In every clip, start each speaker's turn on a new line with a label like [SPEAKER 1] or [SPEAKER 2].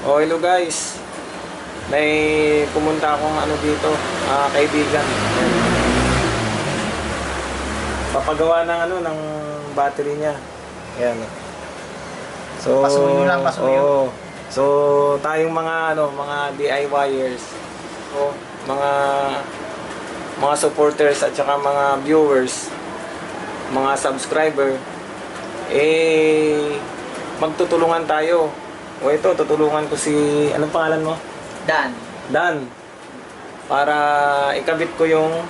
[SPEAKER 1] Oh, hello guys. May pumunta akong ano dito, kaibigan. Papagawa ng ano ng battery niya. Ayan. So,
[SPEAKER 2] Pasuyo lang, pasuyo.
[SPEAKER 1] oo. So, tayong mga ano, mga DIYers. O mga supporters at saka mga viewers, mga subscriber, magtutulungan tayo. O ito, tutulungan ko si, anong pangalan mo?
[SPEAKER 2] Dan.
[SPEAKER 1] Dan. Para ikabit ko yung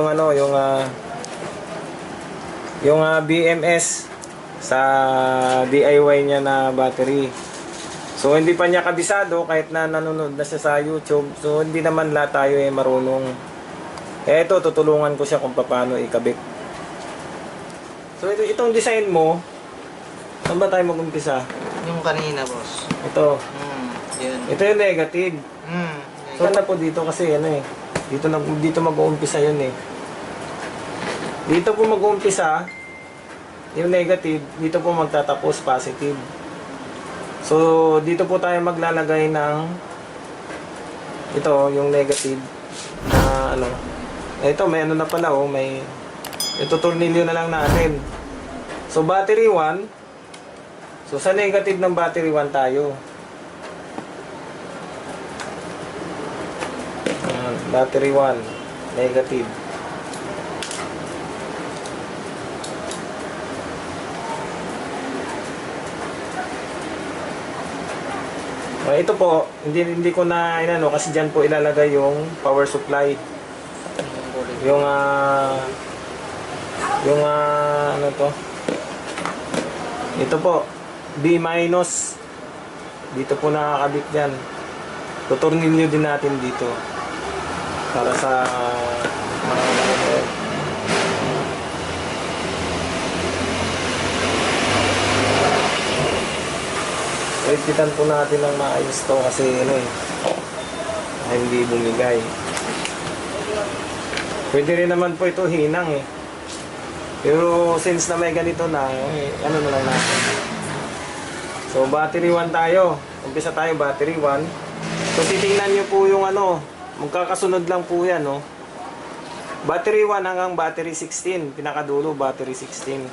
[SPEAKER 1] ano, yung BMS sa DIY niya na battery. So hindi pa niya kabisado kahit na nanonood na siya sa YouTube. So hindi naman lahat tayo marunong. Kaya ito, tutulungan ko siya kung paano ikabit. So itong design mo, saan ba tayo mag-umpisa?
[SPEAKER 2] Yung kanina, boss.
[SPEAKER 1] Ito.
[SPEAKER 2] Yun.
[SPEAKER 1] Ito yung negative. So na po dito kasi ano dito mag-uumpisa yun eh. Dito po mag-uumpisa yung negative, dito po magtatapos positive. So dito po tayo maglalagay ng ito yung negative na ano. Ito may ano na pala may itutornilyo na lang natin. So battery 1. So sa negative ng battery 1 tayo. Battery 1, negative. Ito po, hindi ko na inano kasi diyan po ilalagay yung power supply. Yung ano to? Ito po, B-. Dito po nakakabit diyan. Tutornilyo din natin dito. Para sa mga nanonood. Ipitan po natin ng maayos to kasi hindi bumigay. Pwede rin naman po ito hinang eh. Pero since na may ganito na, ano na lang natin. So battery 1 tayo. Umpisa tayo battery 1. So titingnan nyo po yung magkakasunod lang po yan, no? Battery 1 hanggang battery 16. Pinakadulo, battery 16.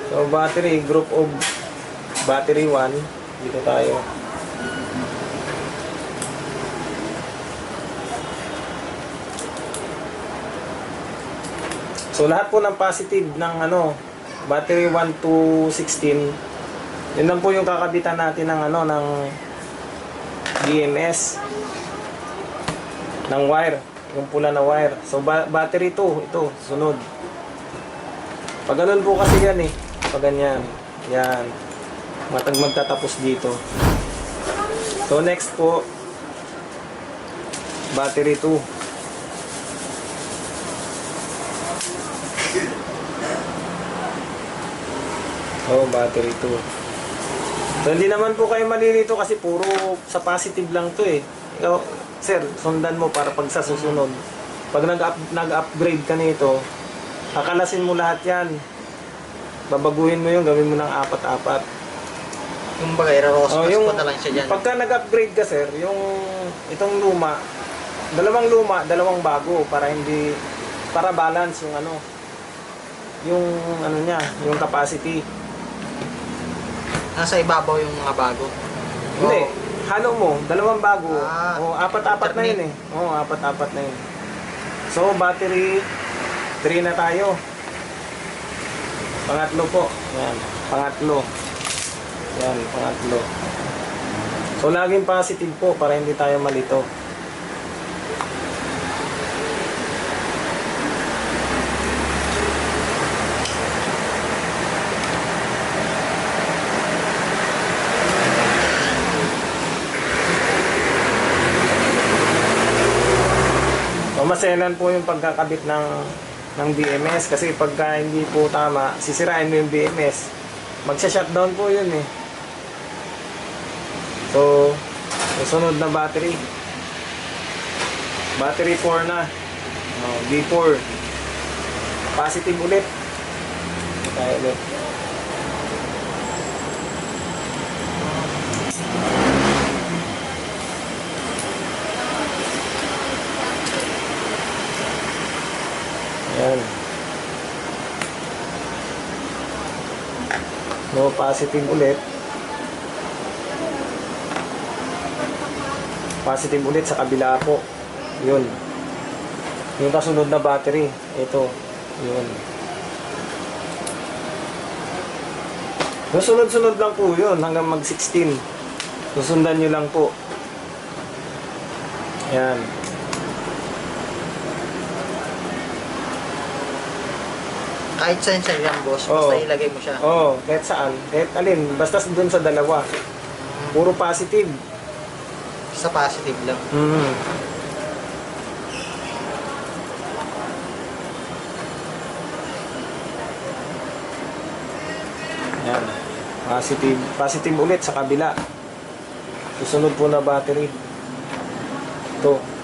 [SPEAKER 1] So, battery, group of battery 1. Dito tayo. So, lahat po ng positive ng battery 1 to 16. Yun lang po yung kakabitan natin ng ng BMS. Ng wire, yung pula na wire. So battery 2, ito, sunod. Pag ganun po kasi yan pag ganyan, yan. Magtatapos dito. So next po, battery 2. So battery 2. So hindi naman po kayo malilito kasi puro sa positive lang to Ikaw, sir, sundan mo para pag sa susunod. Pag nag-upgrade ka nito, kakalasin mo lahat yan. Babaguhin mo gawin mo ng 4-4.
[SPEAKER 2] Yung bagay, rarospas pa na lang siya dyan.
[SPEAKER 1] Pagka nag-upgrade ka, sir, itong luma, dalawang bago para balance yung niya, yung capacity.
[SPEAKER 2] Nasa ibabaw yung mga bago.
[SPEAKER 1] Hindi. Halo mo, dalawang bago. O, 4-4 na yun Oo, 4-4 na yun. So, battery 3 na tayo. Pangatlo po. Yan, pangatlo. Yan, pangatlo. So, laging positive po para hindi tayo malito. Maselan po yung pagkakabit ng BMS kasi pagka hindi po tama, sisirain mo yung BMS. Magsha-shutdown po yun So, sunod na battery. Battery 4 na. B4. Positive ulit. Tayo ulit. So, positive ulit. Positive ulit sa kabila po. Yun. Yung kasunod na battery. Ito. Yun. Sunod-sunod lang po yun hanggang mag-16. Susundan nyo lang po. Yan.
[SPEAKER 2] Kahit saan sa yan, boss, basta ilagay mo siya.
[SPEAKER 1] Oo, kahit saan. Kahit alin. Basta dun sa dalawa. Puro positive.
[SPEAKER 2] Sa positive lang.
[SPEAKER 1] Yan. Positive. Positive ulit sa kabila. Susunod po na battery. Ito.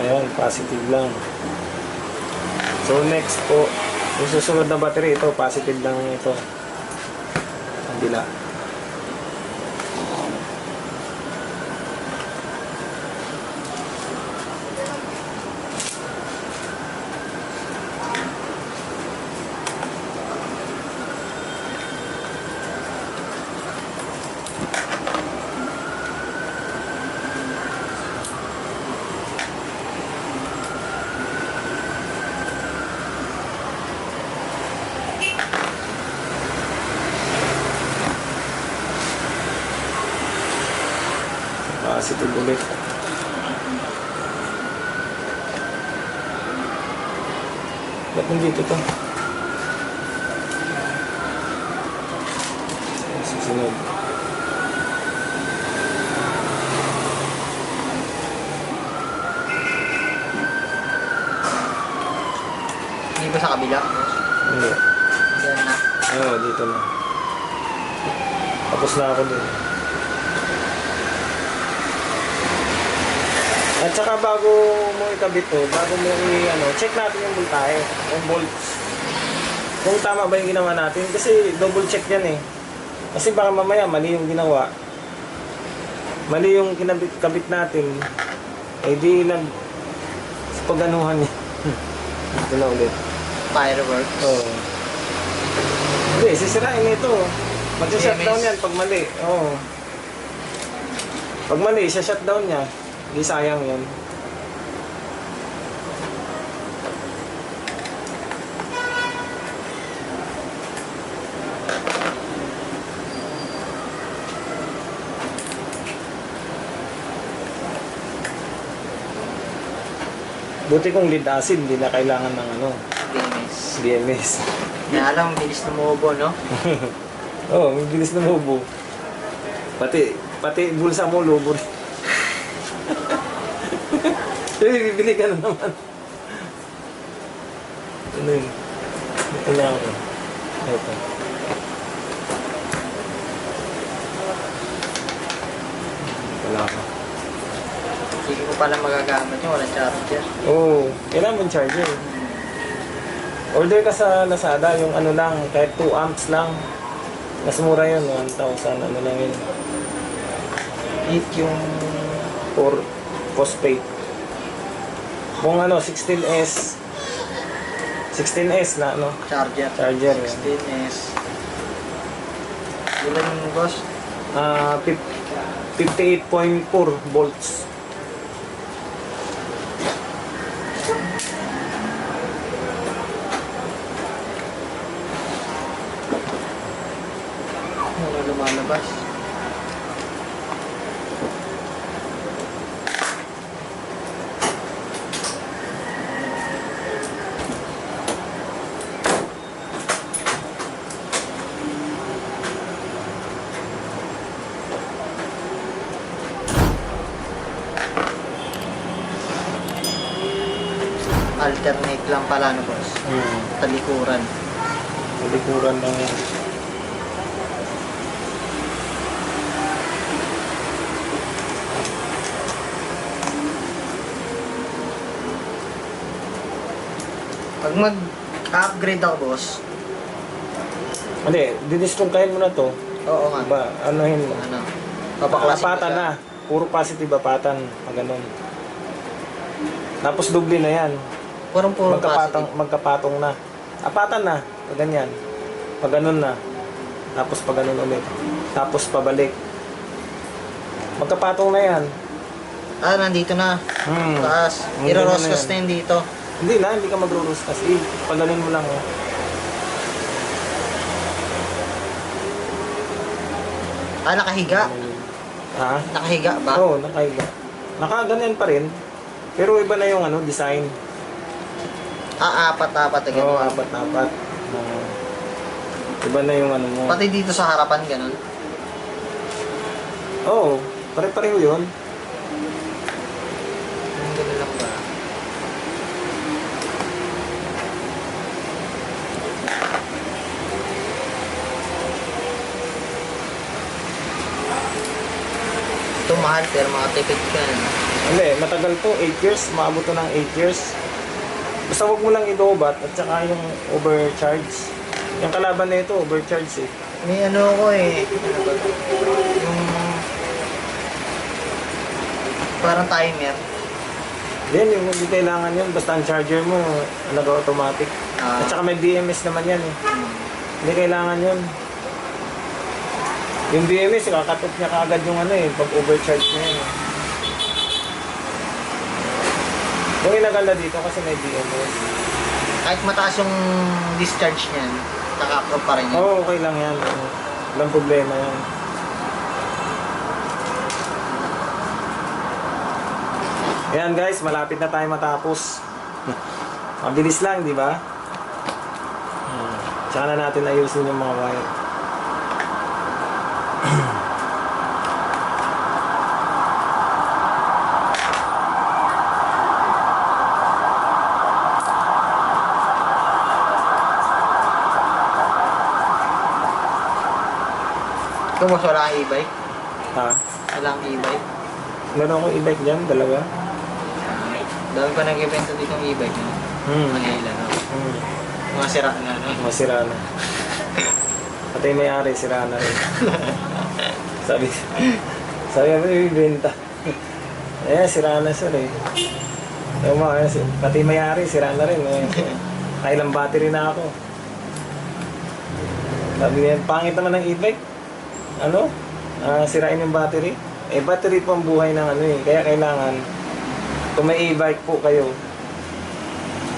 [SPEAKER 1] Ayan, positive lang. So next po, yung susunod na battery, ito, positive lang ito. Kabila. Positive ulit. Ba't nandito to? Susunod.
[SPEAKER 2] Hindi ba sa kabila, boss?
[SPEAKER 1] Hindi.
[SPEAKER 2] Yan na.
[SPEAKER 1] Oo, dito na. Tapos na ako dun. At saka bago mo ikabit to, bago mo check natin yung voltahe, yung volts. Kung tama ba yung ginawa natin, kasi double check yan eh. Kasi baka mamaya mali yung ginawa. Mali yung kabit natin. Eh di paganuhan niya. Ito na ulit.
[SPEAKER 2] Fireworks.
[SPEAKER 1] Oo. Hindi, sisirain ito. Mag-shutdown yan pag mali. Oo. Pag mali, shutdown niya. Hindi sayang yan. Buti kung lead acid, hindi na kailangan ng
[SPEAKER 2] BMS.
[SPEAKER 1] BMS.
[SPEAKER 2] Kaya alam, bilis na mobo, no?
[SPEAKER 1] Oo, may bilis na mubo. Pati bulsa mo, lubo rin. Bibili ka na naman. Ano yun? Ito na ako. Ito. Wala ka.
[SPEAKER 2] Hindi ko pala magagamit yung walang charger.
[SPEAKER 1] Oo. Kailangan mong charger. Order ka sa Lazada, yung lang, kahit 2 amps lang. Mas mura yun, 1,000, lang yun. Yung for phosphate. Kung 16S. 16S na
[SPEAKER 2] Charger.
[SPEAKER 1] Charger.
[SPEAKER 2] 16S. Ilan yung boss?
[SPEAKER 1] 58.4 volts.
[SPEAKER 2] Wala lumalabas. Alternate lang pala, no, boss? Talikuran.
[SPEAKER 1] Talikuran lang yan.
[SPEAKER 2] Pag mag-upgrade ako, boss,
[SPEAKER 1] Hindi, didistrungkahin mo na to.
[SPEAKER 2] oo nga.
[SPEAKER 1] Ba, anuhin mo.
[SPEAKER 2] Ano, papaklasin ko
[SPEAKER 1] Apatan
[SPEAKER 2] siya.
[SPEAKER 1] na. Puro positive apatan. Pag ganun. Tapos doble na yan.
[SPEAKER 2] Purong-puro positive.
[SPEAKER 1] Magkapatong na. Apatan na. Pag ganyan. Pag ganun na. Tapos pag ganun ulit. Tapos pabalik. Magkapatong na yan.
[SPEAKER 2] Ah, nandito na. Taas.
[SPEAKER 1] Ganun na
[SPEAKER 2] Iroroscos
[SPEAKER 1] yan.
[SPEAKER 2] na yun dito.
[SPEAKER 1] Hindi na, hindi ka magro-ruskas. Pag ganun mo lang. Oh.
[SPEAKER 2] Ah, nakahiga.
[SPEAKER 1] Ha?
[SPEAKER 2] Nakahiga ba?
[SPEAKER 1] Oo, nakahiga. Nakaganyan pa rin. Pero iba na yung design.
[SPEAKER 2] Ah, apat-apat na
[SPEAKER 1] Oo,
[SPEAKER 2] gano'n.
[SPEAKER 1] apat-apat. Iba na yung mo.
[SPEAKER 2] Pati dito sa harapan gano'n.
[SPEAKER 1] Oo, pare-pareho yun.
[SPEAKER 2] Gano'n lang ba? Ito mahal pero mga tipid ka.
[SPEAKER 1] Hindi, matagal to. 8 years. Maabot to ng 8 years. Basta huwag mo lang idobat at saka yung overcharge. Yung kalaban na ito, overcharge eh.
[SPEAKER 2] May ano ko eh. Ano ba? Yung parang timer.
[SPEAKER 1] Yan, yung hindi kailangan yun. Basta ang charger mo, nag-automatic.
[SPEAKER 2] Ah.
[SPEAKER 1] At saka may BMS naman yan eh. Hindi kailangan yun. Yung BMS, kakatot niya kaagad yung pag overcharge niya yun. Yung inaganda dito kasi may BMS.
[SPEAKER 2] Kahit mataas yung discharge niyan, naka-approve pa rin yun.
[SPEAKER 1] Oo, okay lang yan. Walang problema yan. Ayan guys, malapit na tayo matapos. Mabilis lang, di ba? Tsaka na natin ayusin yung mga wire.
[SPEAKER 2] Ikaw boss, wala kang e-bike?
[SPEAKER 1] Ha?
[SPEAKER 2] Wala kang e-bike?
[SPEAKER 1] Meron akong e-bike dyan, dalawa.
[SPEAKER 2] Dami pa nag-evento dito ng e-bike. No? Mga ilan, no? Mga sira na, no?
[SPEAKER 1] Masira na. Pati yung may-ari, sira na rin. sabi mo, ibibenta. Eh, sira na siya eh. Yung pati yung may-ari, sira na rin. Kailang battery na ako. Sabi niya, pangit naman ng e-bike. Sirain yung battery. Eh, battery po ang buhay ng Kaya kailangan, kung may e-bike po kayo,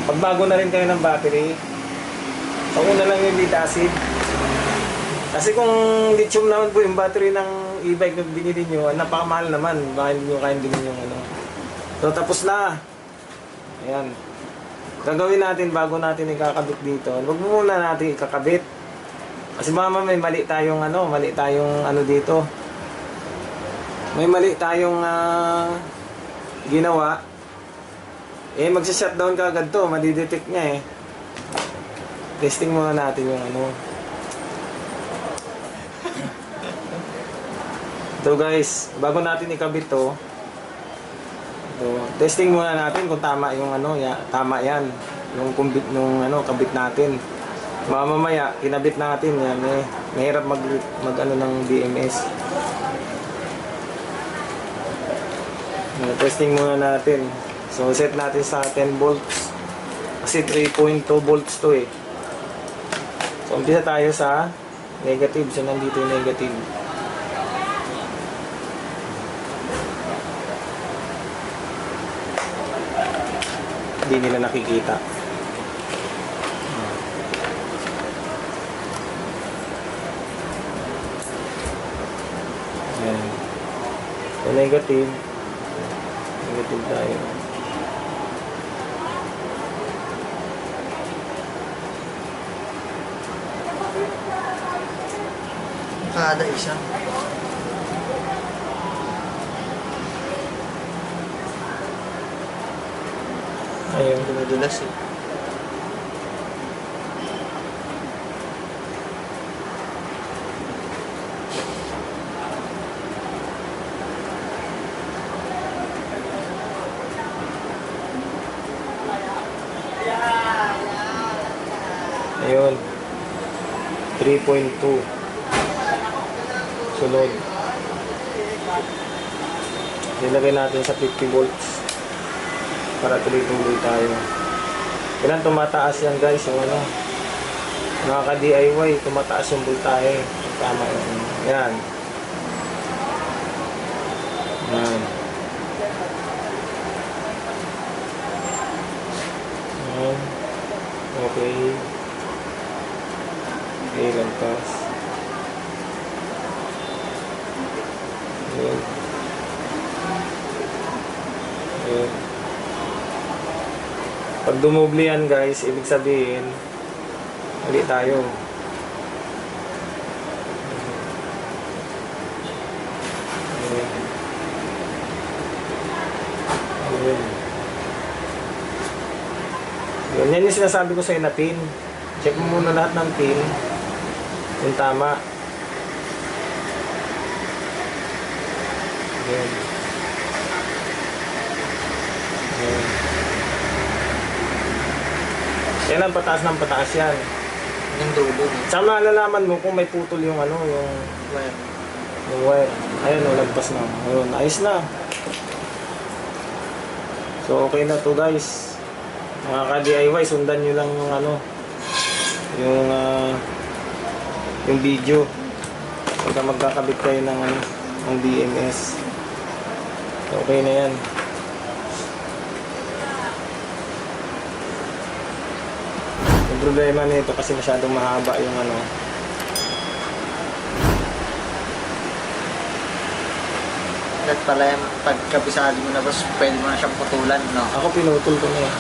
[SPEAKER 1] pagbago na rin kayo ng battery, pauna lang yung lead acid. Kasi kung lithium naman po yung battery ng e-bike na binili nyo, napakamahal naman. Baka hindi nyo kayang bilhin yung So, tapos na. Ayan. Gagawin natin bago natin ikakabit dito. Huwag muna natin ikakabit. Kasi mama may mali tayong dito. May mali tayong ginawa. Eh magsi-shutdown ka agad to, madidetect niya eh. Testing muna natin yung Ito guys, bago natin ikabit to, testing muna natin kung tama yung tama yan. Yung kabit natin. Mamaya, kinabit natin yan eh. Mahirap mag ng BMS. Testing muna natin. So, set natin sa 10 volts. Kasi 3.2 volts to eh. So, umpisa tayo sa negative. So, nandito yung negative. Hindi nila nakikita. Ayan. So, negative. Negative tayo.
[SPEAKER 2] Kada isa.
[SPEAKER 1] Ayun.
[SPEAKER 2] Dumudulas eh.
[SPEAKER 1] Ayun. 3.2. Sunod. Nilagay natin sa 50 volts. Para tuloy-tuloy tayo. Kailan tumataas yan guys, yung ano. Nakaka-DIY, tumataas yung voltahe. Tama yun. Yan. Yan. Yan. Okay. Okay, lantas. Yan. Yan. Pag dumubli yan guys, ibig sabihin, mali tayo. Yan. Yan. Yan yung sinasabi ko sa'yo na pin. Check mo muna lahat ng pin. Yung tama. Yan. Yan. Yan ang pataas ng pataas yan.
[SPEAKER 2] Yung dulo.
[SPEAKER 1] Saka malalaman mo kung may putol yung ano,
[SPEAKER 2] Wire.
[SPEAKER 1] yung wire. Ayun, lagpas na. Ayun, ayos na. So, okay na to guys. Mga ka-DIY, sundan nyo lang yung ano, yung video. Pagka magkakabit kayo ng ano, ng BMS. So, okay na yan. Yung problema nito kasi masyadong mahaba yung ano.
[SPEAKER 2] At pala yung pagkabisado mo na boss, pwede mo na siyang putulan, no?
[SPEAKER 1] Ako pinutol ko na yan.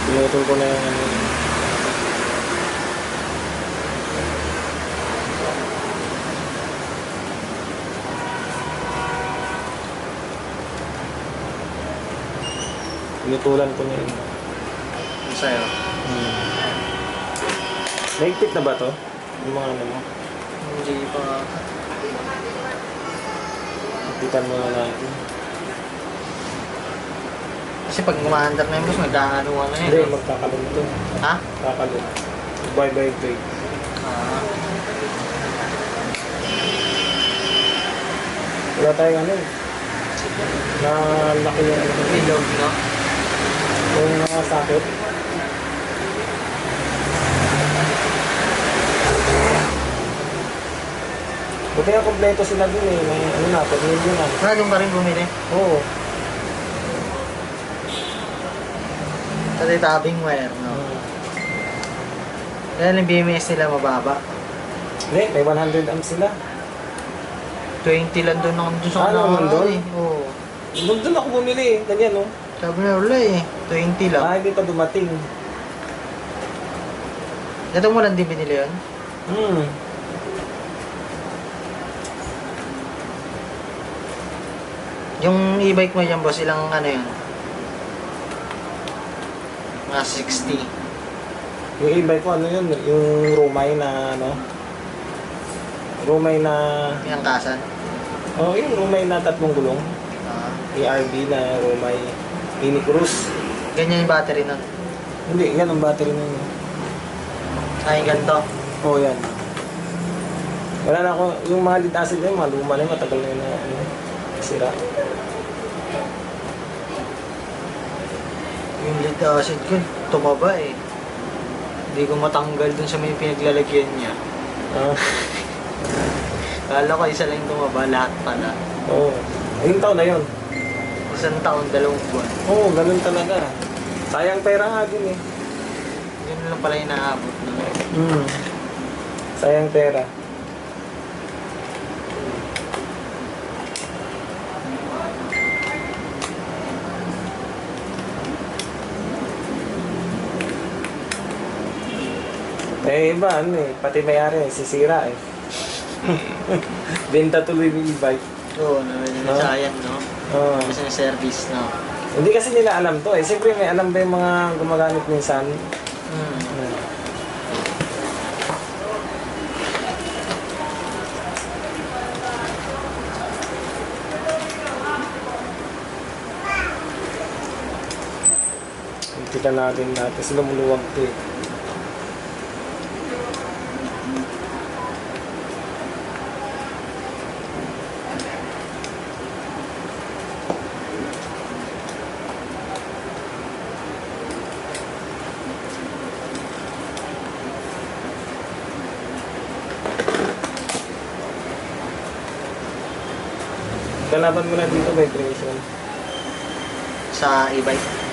[SPEAKER 1] Pinutol ko na yung ano. Pinutulan ko na yun.
[SPEAKER 2] Yung sa'yo.
[SPEAKER 1] Naigpit na ba to? Yung mga ano mo?
[SPEAKER 2] Hindi pa.
[SPEAKER 1] Ipitan mo na natin.
[SPEAKER 2] Kasi pag gumahandar na yun boss, magkakanuwa na yun.
[SPEAKER 1] Hindi,
[SPEAKER 2] no?
[SPEAKER 1] magkakalong to.
[SPEAKER 2] Ha?
[SPEAKER 1] Kakalong. Bye-bye break.
[SPEAKER 2] Ah.
[SPEAKER 1] Wala tayong ano eh. Na laki yung ano.
[SPEAKER 2] Ilog, no?
[SPEAKER 1] Yung mga sakit. Buti nga kompleto sila dun eh. May ano na, pag-review na.
[SPEAKER 2] Doon ka rin bumili.
[SPEAKER 1] Oo.
[SPEAKER 2] Sa tabing wire, no? Kaya yung BMS nila mababa.
[SPEAKER 1] Hindi, may 100 amps sila.
[SPEAKER 2] 20 lang doon ako doon sa
[SPEAKER 1] Ano, nandun?
[SPEAKER 2] eh. Oo.
[SPEAKER 1] Doon ako bumili eh. Ganyan oh.
[SPEAKER 2] Sabi na wala eh. 20 lang.
[SPEAKER 1] Ah, hindi pa dumating.
[SPEAKER 2] Ito mo lang din binili yun? Yung e-bike mo dyan boss, ilang ano yun? Mga 60.
[SPEAKER 1] Yung e-bike ko, ano yun? Yung Romay na ano? Romay na...
[SPEAKER 2] Yung angkasan.
[SPEAKER 1] Oh, yung Romay na 3 gulong.
[SPEAKER 2] Ah.
[SPEAKER 1] ARB na Romay Mini Cruise.
[SPEAKER 2] Ganyan yung battery nun.
[SPEAKER 1] Hindi, yan ang battery nun.
[SPEAKER 2] Ay, ganito.
[SPEAKER 1] Oh, yan. Wala na ako, yung mga lead acid na yun, mga luma na yun, matagal na yun na ano, sira.
[SPEAKER 2] Yung lead acid ko, tumaba eh. Hindi ko matanggal dun sa may pinaglalagyan niya.
[SPEAKER 1] Ah,
[SPEAKER 2] Kala ko isa lang yung tumaba, lahat pala.
[SPEAKER 1] oo. Ayun taon na yun.
[SPEAKER 2] Isang taon, 2 buwan.
[SPEAKER 1] Oo, ganun talaga. Sayang pera nga din eh.
[SPEAKER 2] Yun lang pala yung naabot na.
[SPEAKER 1] Sayang pera. Eh, iba, ano eh, pati may-ari, sisira eh. Benta tuloy ng e-bike.
[SPEAKER 2] Oo, sayang, no?
[SPEAKER 1] Oo.
[SPEAKER 2] Kasi yung service, no?
[SPEAKER 1] Hindi kasi nila alam to eh. Siyempre may alam ba yung mga gumagamit minsan? Kita natin natin. Sila lumuluwag to eh. Kalaban mo na dito vibration.
[SPEAKER 2] Sa e-bike.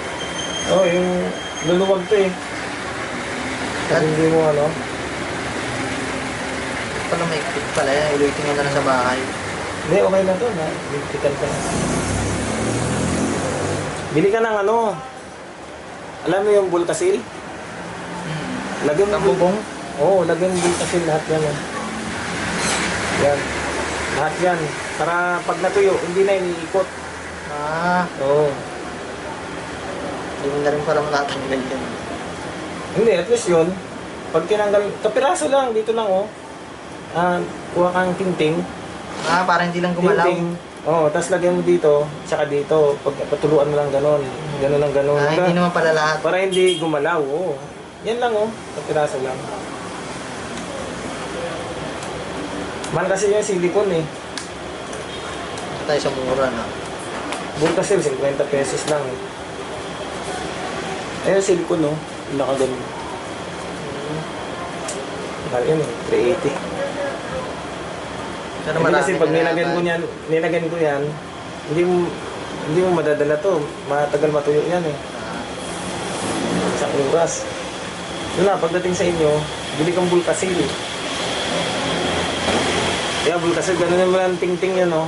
[SPEAKER 1] Oh, yung luluwag to eh. Kasi hindi mo ano.
[SPEAKER 2] Pala may ikot pala yan. Iluitin mo na lang sa bahay.
[SPEAKER 1] Hindi, okay na to. Bigtikan ka na. Bili ka ng ano. Alam mo yung Bulkasil? Lagyan mo
[SPEAKER 2] Kabubong?
[SPEAKER 1] Oo, lagyan mo Bulkasil lahat yan. Eh. Yan. Lahat yan. Para pag natuyo, hindi na iniikot.
[SPEAKER 2] Ah,
[SPEAKER 1] Oo.
[SPEAKER 2] hindi mo na rin pala matatanggal yan.
[SPEAKER 1] Hindi, at least yun. Pag tinanggal, kapiraso lang, dito lang oh. Kuha kang ting-ting.
[SPEAKER 2] Ah, para hindi lang gumalaw.
[SPEAKER 1] Ting-ting. Oo, tapos lagyan mo dito, tsaka dito. Pag patuluan mo lang ganon. Ganon lang ganon.
[SPEAKER 2] Ah, hindi naman pala lahat.
[SPEAKER 1] Para hindi gumalaw, oo. Yan lang oh, kapiraso lang. Man kasi yung silicone eh.
[SPEAKER 2] Ito tayo sa mura na.
[SPEAKER 1] Bulkasil, 50 pesos lang eh. Ayun, silicone no. Nakaganon. Mahal yun eh, 380.
[SPEAKER 2] Pero
[SPEAKER 1] Hindi kasi pag
[SPEAKER 2] na
[SPEAKER 1] nilagyan ko yan, hindi mo madadala to. Matagal matuyo yan eh. Sa oras. Yun na, pagdating sa inyo, bili kang Bulkasil. Kaya Bulkasil, gano'n naman ang ting-ting yan oh.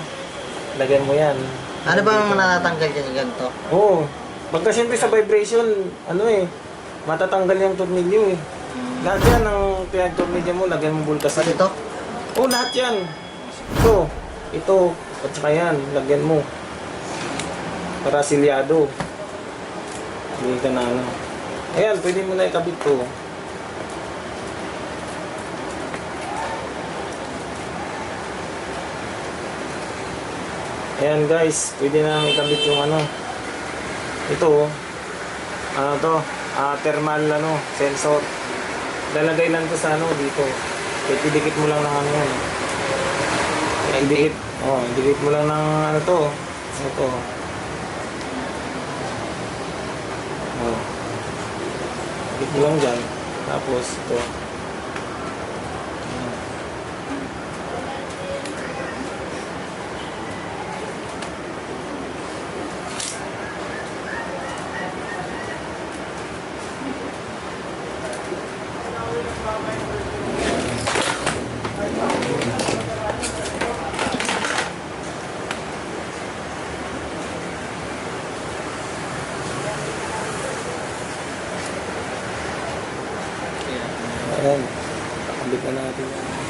[SPEAKER 1] Lagyan mo yan.
[SPEAKER 2] Ano ba ang natatanggal dyan yung ganito?
[SPEAKER 1] Oo. Pagka siyempre sa vibration, ano eh, matatanggal yung tornilyo eh. Lahat yan ang pinag-tornilyo mo, lagyan mo Bulkasil.
[SPEAKER 2] Pati ito?
[SPEAKER 1] Oo, lahat yan. Ito, at saka yan, lagyan mo. Para silyado. Hindi ka na ano. Ayan, pwede mo na ikabit to. Ayan guys, pwede na ikabit yung ano. Ito, ano to, thermal ano, sensor. Lalagay lang to sa ano dito. Idikit mo lang ng ano yan. Idikit mo lang ng ano to. Ito. Oh. Idikit mo lang dyan. Tapos ito. Ayan. Kakabit na natin yan.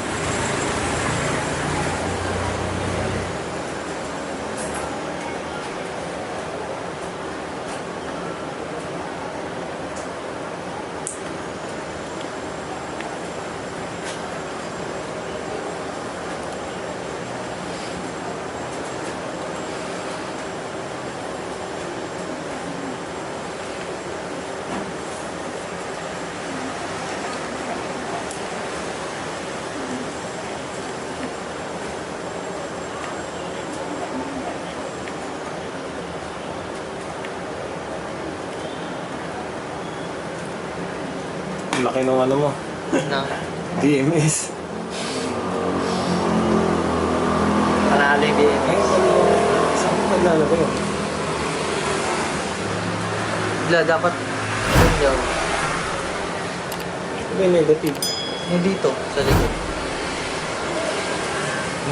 [SPEAKER 1] Laki ng ano mo.
[SPEAKER 2] Na,
[SPEAKER 1] DMS.
[SPEAKER 2] panalo yung BM.
[SPEAKER 1] Saan mo naglalagay yun?
[SPEAKER 2] Dapat yun daw.
[SPEAKER 1] Ito yung negative.
[SPEAKER 2] Yung dito, sa likod.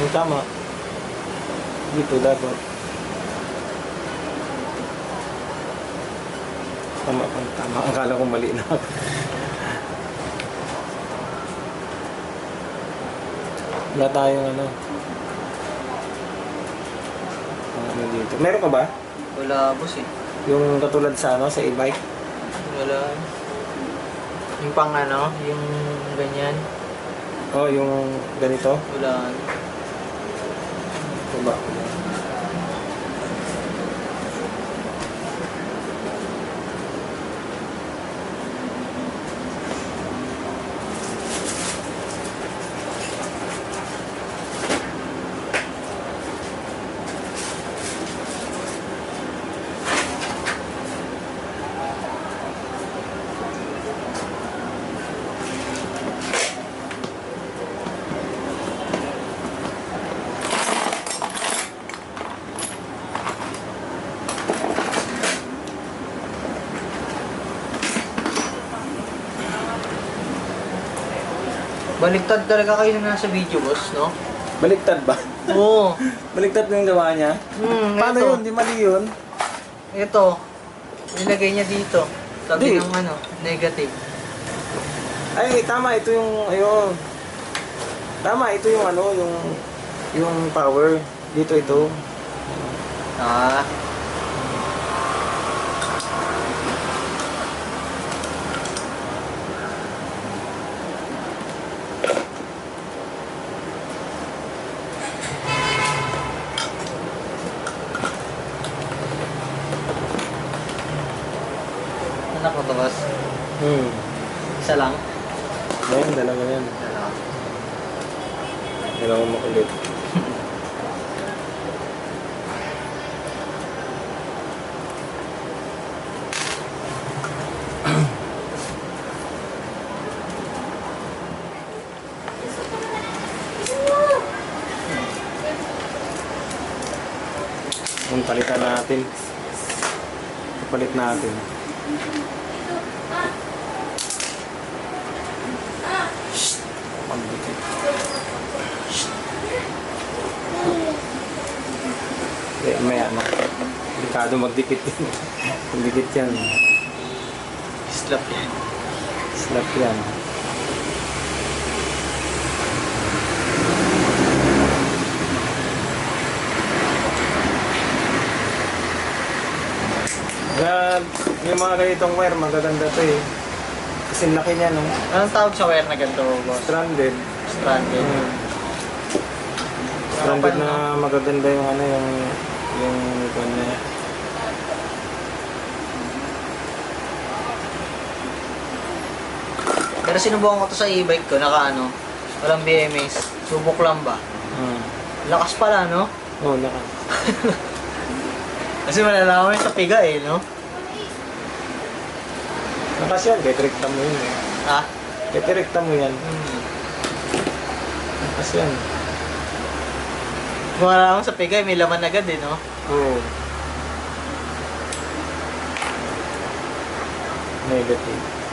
[SPEAKER 1] Yung tama. Dito dapat. Tama pa. Tama. Akala ko mali na ako. Wala tayong ano. Ano dito. Meron ka ba?
[SPEAKER 2] Wala, boss eh.
[SPEAKER 1] Yung katulad sa ano, sa e-bike?
[SPEAKER 2] Wala. Yung pang ano, yung ganyan.
[SPEAKER 1] Oh, yung ganito?
[SPEAKER 2] Wala.
[SPEAKER 1] Ito ba?
[SPEAKER 2] Baliktad talaga kayo na nasa video, boss, no?
[SPEAKER 1] Baliktad ba?
[SPEAKER 2] Oo.
[SPEAKER 1] Baliktad na yung gawa niya? Paano
[SPEAKER 2] ito.
[SPEAKER 1] yun? Di mali yun?
[SPEAKER 2] Ito. Nilagay niya dito. Sabi
[SPEAKER 1] Di.
[SPEAKER 2] ng ano, negative.
[SPEAKER 1] Ay, tama. Ito yung, ayun. Tama, ito yung ano, yung power. Dito ito.
[SPEAKER 2] Ah. Anak ko to, boss. Isa lang.
[SPEAKER 1] Ayun, dalawa yan.
[SPEAKER 2] Isa lang.
[SPEAKER 1] Dalawa makulit. Kung palitan natin. Palit natin. Pagdikit. May ano. Delikado magdikit din. Magdikit yan.
[SPEAKER 2] Slap yan.
[SPEAKER 1] Slap yan. God, yung mga ganitong wire, magaganda to eh. Kasi laki niya, no?
[SPEAKER 2] Anong tawag sa wire na ganito, boss?
[SPEAKER 1] Stranded.
[SPEAKER 2] Stranded.
[SPEAKER 1] Stranded na magaganda yung ano, yung niya.
[SPEAKER 2] Pero sinubukan ko to sa e-bike ko, naka ano, walang BMS. Subok lang ba? Lakas pala, no?
[SPEAKER 1] Oo, lakas.
[SPEAKER 2] Kasi malalaman sa piga eh, no?
[SPEAKER 1] Lakas yan, kahit rekta mo yun eh.
[SPEAKER 2] Ha?
[SPEAKER 1] Kahit rekta mo yan. Lakas yan.
[SPEAKER 2] Kung malalaman sa piga, may laman agad eh, no?
[SPEAKER 1] Oo. Negative.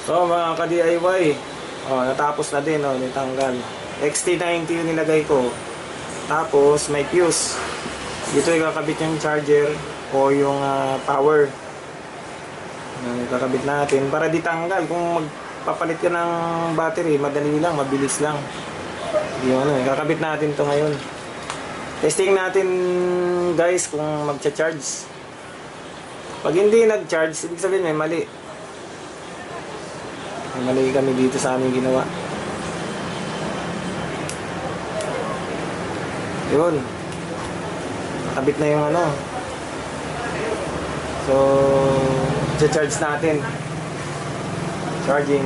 [SPEAKER 1] So mga ka-DIY, natapos na din, nitanggal. XT90 yung nilagay ko. Tapos may fuse. Dito ikakabit yung charger o yung power. Ikakabit natin para ditanggal. Kung magpapalit ka ng battery, madali lang, mabilis lang. Yung ikakabit natin to ngayon. Testing natin guys kung magcha-charge. Pag hindi nag-charge, ibig sabihin may mali. Mali kami dito sa aming ginawa. Yun. Nakabit na yung ano. So, charge natin. Charging.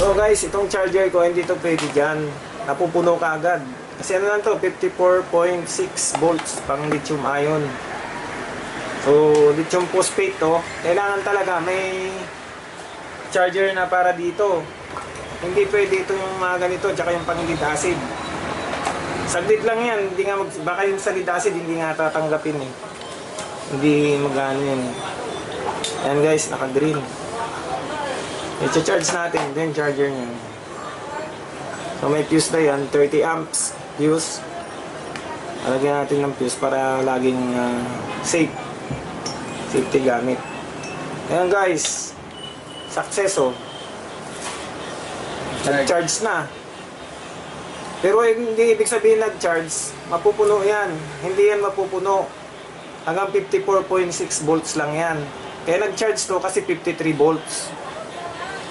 [SPEAKER 1] So guys, itong charger ko hindi to pwede dyan. Napupuno ka agad. Kasi ano lang to, 54.6 volts pang lithium ion. So, lithium phosphate to. Kailangan talaga may charger na para dito. Hindi pwede ito yung mga ganito, tsaka yung pang lead acid. Saglit lang yan, hindi nga baka yung sa lead acid hindi nga tatanggapin eh. Hindi magano yan eh. Ayan guys, naka-green. I-charge natin din charger niya. So may fuse na yan, 30 amps fuse. Alagyan natin ng fuse para laging safe. Safety gamit. Ayan guys, success oh. Nag-charge na. Pero hindi ibig sabihin nag-charge, mapupuno yan. Hindi yan mapupuno. Hanggang 54.6 volts lang yan. Kaya nag-charge to kasi 53 volts.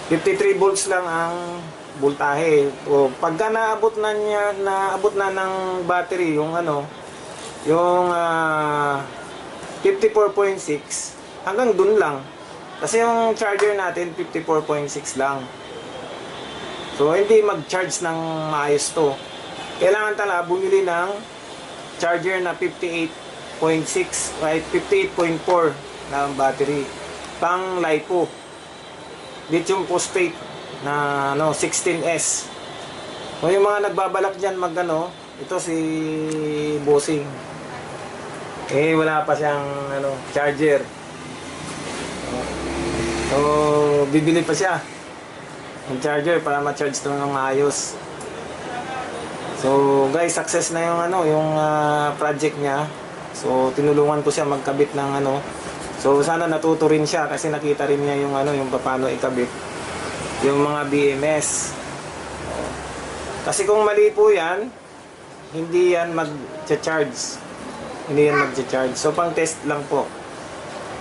[SPEAKER 1] 53 volts lang ang voltahe. O pagka naabot na ng battery yung yung 54.6 hanggang dun lang. Kasi yung charger natin 54.6 lang. So hindi mag-charge ng maayos to. Kailangan talaga bumili ng charger na 58.6 right 58.4 na battery pang LiPo. Lithium phosphate na 16S. So yung mga nagbabalak diyan ito si Bossing. Wala pa siyang charger. So bibili pa siya ng charger para ma-charge ito ng maayos. So guys, success na yung project niya. So tinulungan ko siya magkabit ng So sana natuto rin siya kasi nakita rin niya yung yung paano ikabit yung mga BMS. Kasi kung mali po yan, hindi yan mag-charge. Hindi yan mag-charge. So pang test lang po.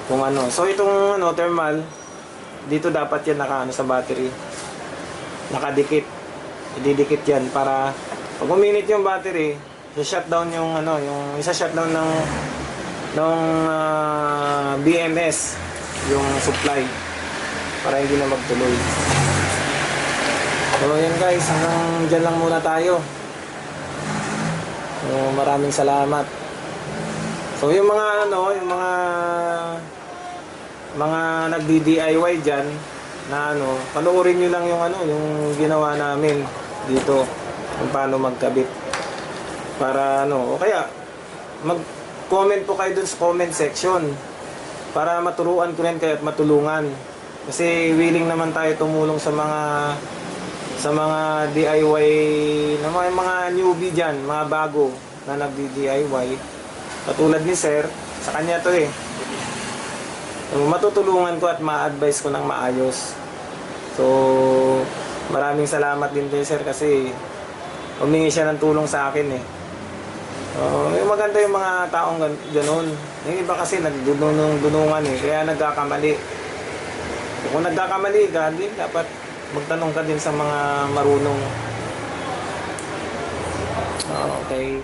[SPEAKER 1] Kung So itong thermal, dito dapat yan sa battery. Nakadikit. Ididikit yan para pag uminit yung battery, i-shutdown yung isa-shutdown ng BMS yung supply para hindi na magtuloy. So yan guys, hanggang dyan lang muna tayo. So, maraming salamat. So yung mga yung mga nagdi-DIY diyan na panoorin niyo lang yung yung ginawa namin dito kung paano magkabit. Para o kaya mag-comment po kayo dun sa comment section para maturuan ko rin kayo at matulungan. Kasi willing naman tayo tumulong sa mga DIY na mga newbie diyan, mga bago na nagdi-DIY. Katulad ni Sir, sa kanya to So, matutulungan ko at ma-advise ko ng maayos. So, maraming salamat din kay Sir kasi humingi siya ng tulong sa akin maganda yung mga taong ganoon. Yung iba kasi nagdunungan kaya nagkakamali. Kung nagkakamali ka, dapat magtanong ka din sa mga marunong. Okay.